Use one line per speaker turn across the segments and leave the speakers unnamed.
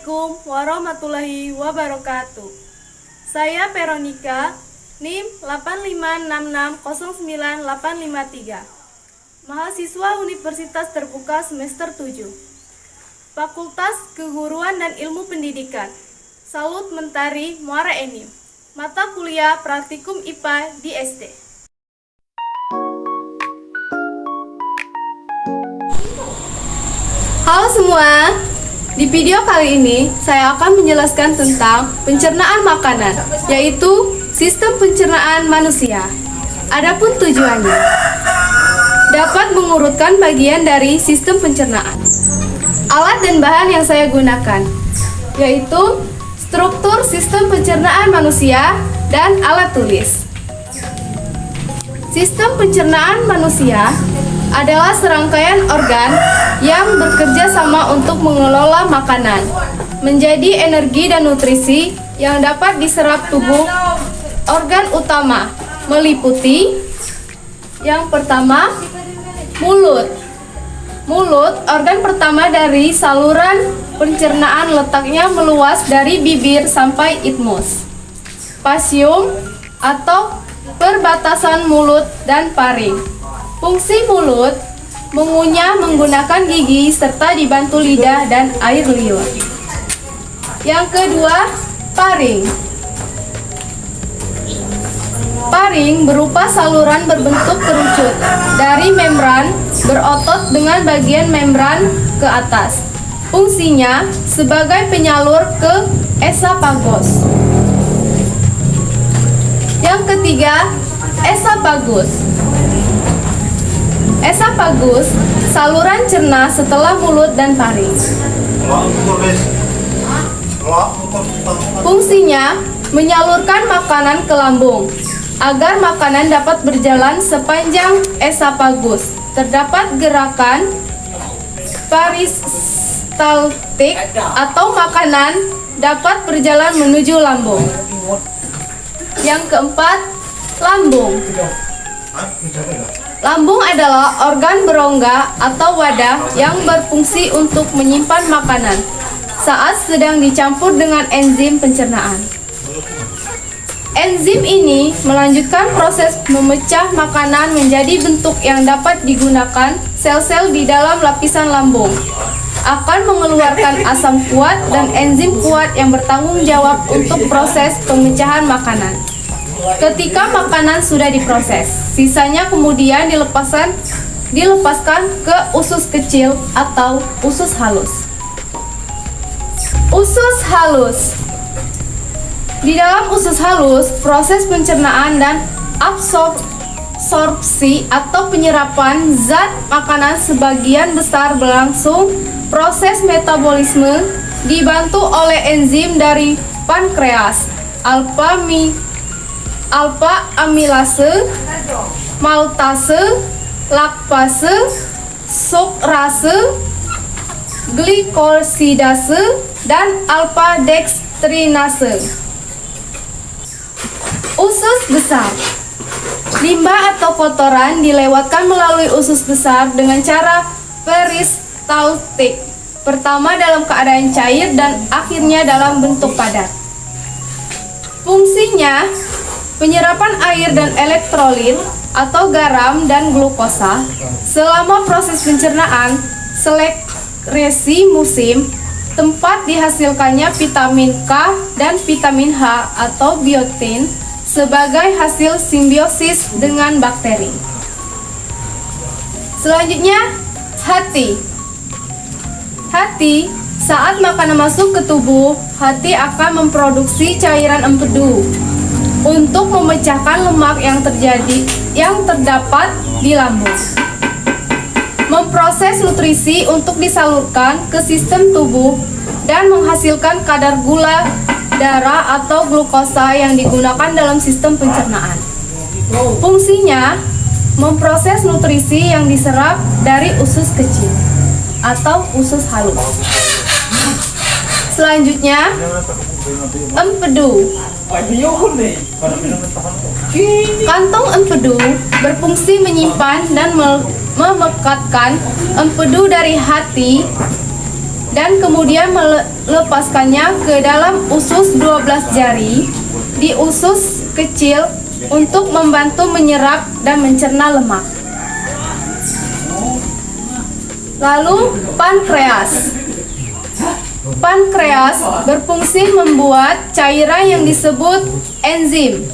Assalamualaikum warahmatullahi wabarakatuh. Saya Veronica, NIM 856609853, mahasiswa Universitas Terbuka semester 7, Fakultas Keguruan dan Ilmu Pendidikan, Salut Mentari Muara Enim, mata kuliah praktikum IPA di SD. Halo semua, di video kali ini saya akan menjelaskan tentang pencernaan makanan, yaitu sistem pencernaan manusia. Adapun tujuannya, dapat mengurutkan bagian dari sistem pencernaan. Alat dan bahan yang saya gunakan, yaitu struktur sistem pencernaan manusia dan alat tulis. Sistem pencernaan manusia adalah serangkaian organ yang bekerja sama untuk mengelola makanan menjadi energi dan nutrisi yang dapat diserap tubuh. Organ utama meliputi yang pertama, mulut. Mulut, organ pertama dari saluran pencernaan, letaknya meluas dari bibir sampai isthmus. Pasium atau perbatasan mulut dan paring. Fungsi mulut mengunyah menggunakan gigi serta dibantu lidah dan air liur. Yang kedua, paring. Paring berupa saluran berbentuk kerucut dari membran berotot dengan bagian membran ke atas. Fungsinya sebagai penyalur ke esophagus. Yang ketiga, esophagus. Esophagus, saluran cerna setelah mulut dan paring. Fungsinya menyalurkan makanan ke lambung agar makanan dapat berjalan sepanjang esophagus. Terdapat gerakan peristaltik atau makanan dapat berjalan menuju lambung. Yang keempat, lambung. Lambung adalah organ berongga atau wadah yang berfungsi untuk menyimpan makanan saat sedang dicampur dengan enzim pencernaan. Enzim ini melanjutkan proses memecah makanan menjadi bentuk yang dapat digunakan. Sel-sel di dalam lapisan lambung akan mengeluarkan asam kuat dan enzim kuat yang bertanggung jawab untuk proses pemecahan makanan. Ketika makanan sudah diproses, sisanya kemudian dilepaskan ke usus kecil atau usus halus. Usus halus. Di dalam usus halus, proses pencernaan dan absorpsi atau penyerapan zat makanan sebagian besar berlangsung. Proses metabolisme dibantu oleh enzim dari pankreas, alfa amilase, maltase, lakpase, sukrase, glikosidase, dan alfa dekstrinase. Usus besar. Limbah atau kotoran dilewatkan melalui usus besar dengan cara peristaltik. Pertama dalam keadaan cair dan akhirnya dalam bentuk padat. Fungsinya penyerapan air dan elektrolit atau garam dan glukosa. Selama proses pencernaan, sekresi musim, tempat dihasilkannya vitamin K dan vitamin H atau biotin sebagai hasil simbiosis dengan bakteri. Selanjutnya, hati. Hati, saat makanan masuk ke tubuh, hati akan memproduksi cairan empedu untuk memecahkan lemak yang terdapat di lambung. Memproses nutrisi untuk disalurkan ke sistem tubuh dan menghasilkan kadar gula darah atau glukosa yang digunakan dalam sistem pencernaan. Fungsinya memproses nutrisi yang diserap dari usus kecil atau usus halus. Selanjutnya, empedu. Kantong empedu berfungsi menyimpan dan memekatkan empedu dari hati dan kemudian melepaskannya ke dalam usus 12 jari di usus kecil untuk membantu menyerap dan mencerna lemak. Lalu pankreas. Pankreas berfungsi membuat cairan yang disebut enzim.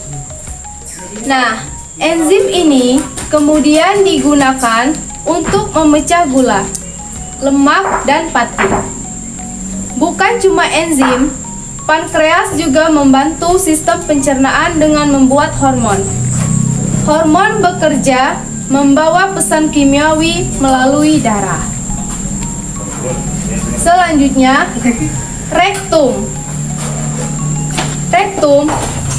Nah, enzim ini kemudian digunakan untuk memecah gula, lemak, dan pati. Bukan cuma enzim, pankreas juga membantu sistem pencernaan dengan membuat hormon. Hormon bekerja membawa pesan kimiawi melalui darah. Selanjutnya, rektum. Rektum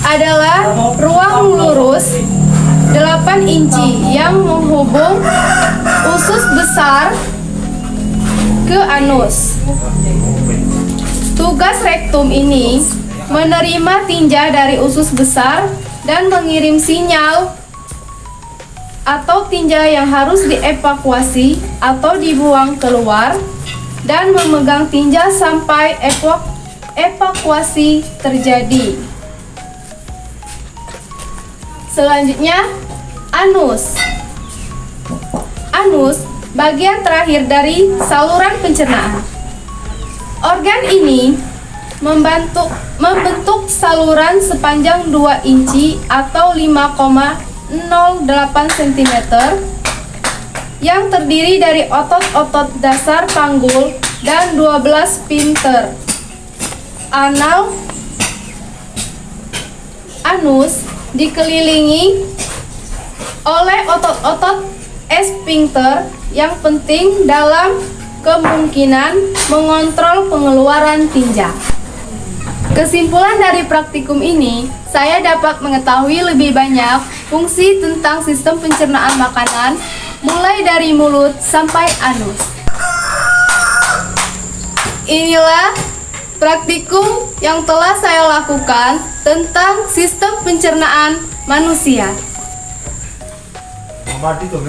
adalah ruang lurus 8 inci yang menghubung usus besar ke anus. Tugas rektum ini menerima tinja dari usus besar dan mengirim sinyal atau tinja yang harus dievakuasi atau dibuang keluar, dan memegang tinja sampai evakuasi terjadi. Selanjutnya, anus. Anus bagian terakhir dari saluran pencernaan. Organ ini membentuk saluran sepanjang 2 inci atau 5,08 cm yang terdiri dari otot-otot dasar panggul dan 12 sphincter anal. Anus dikelilingi oleh otot-otot sphincter yang penting dalam kemungkinan mengontrol pengeluaran tinja. Kesimpulan dari praktikum ini, saya dapat mengetahui lebih banyak fungsi tentang sistem pencernaan makanan, mulai dari mulut sampai anus. Inilah praktikum yang telah saya lakukan tentang sistem pencernaan manusia.
Mati tuh,